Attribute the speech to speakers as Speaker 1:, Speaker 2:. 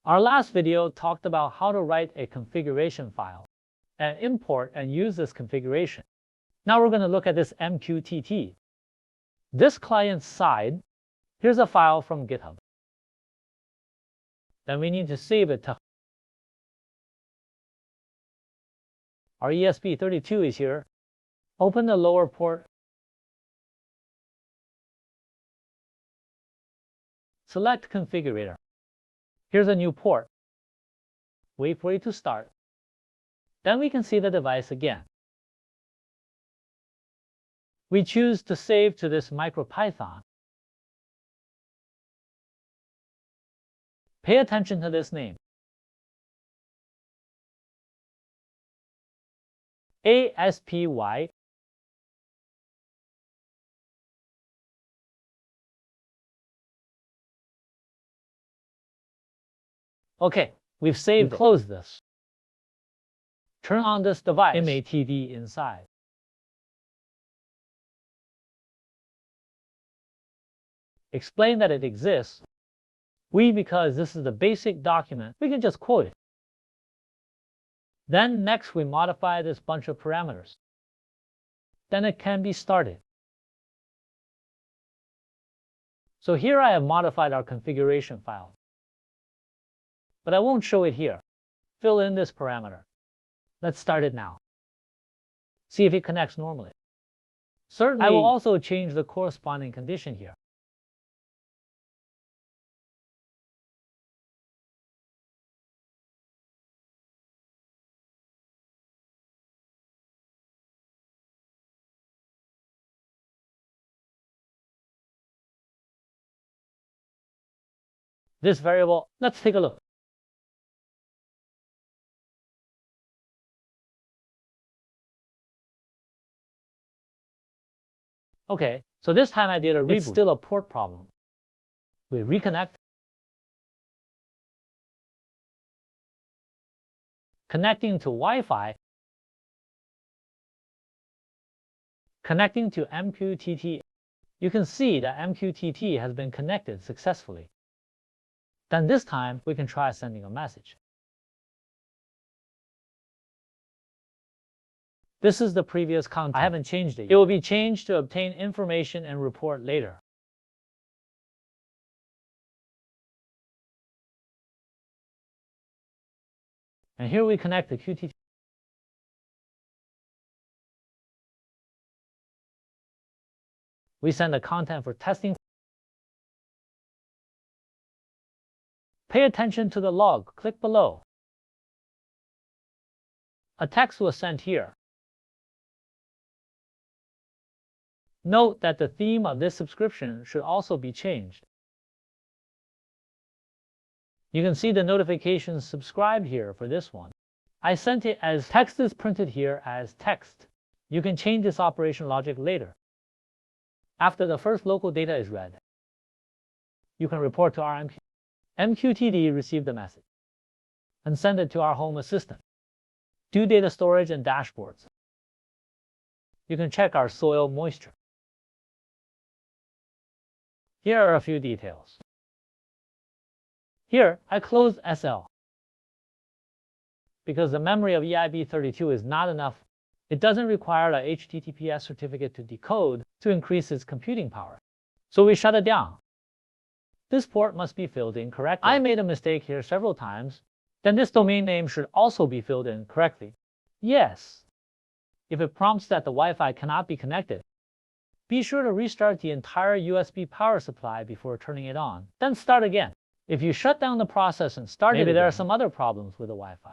Speaker 1: Our last video talked about how to write a configuration file and import and use this configuration. Now we're going to look at this MQTT. This client side, here's a file from GitHub. Then we need to save it to our ESP32 is here. Open the lower port. Select configurator. Here's a new port. Wait for it to start. Then we can see the device again. We choose to save to this MicroPython. Pay attention to this name. ESP32. Okay, we've saved it. Close this. Turn on this device, MQTT inside. Explain that it exists. Because this is the basic document, we can just quote it. Then next we modify this bunch of parameters. Then it can be started. So here I have modified our configuration file. But I won't show it here. Fill in this parameter. Let's start it now. See if it connects normally. Certainly, I will also change the corresponding condition here. This variable, let's take a look. Okay, so this time I did a reboot. It's still a port problem. We reconnect. Connecting to Wi-Fi. Connecting to MQTT. You can see that MQTT has been connected successfully. Then this time, we can try sending a message. This is the previous content. I haven't changed it yet. It will be changed to obtain information and report later. And here we connect the QTT. We send the content for testing. Pay attention to the log. Click below. A text was sent here. Note that the theme of this subscription should also be changed. You can see the notifications subscribed here for this one. I sent it as text is printed here as text. You can change this operation logic later. After the first local data is read, you can report to our MQTT received the message and send it to our home assistant. Do data storage and dashboards. You can check our soil moisture. Here are a few details. Here, I closed SL because the memory of ESP32 is not enough. It doesn't require a HTTPS certificate to decode to increase its computing power. So we shut it down. This port must be filled in correctly. I made a mistake here several times. Then this domain name should also be filled in correctly. Yes. If it prompts that the Wi-Fi cannot be connected, be sure to restart the entire USB power supply before turning it on. Then start again. If you shut down the process and start it again, there are some other problems with the Wi-Fi.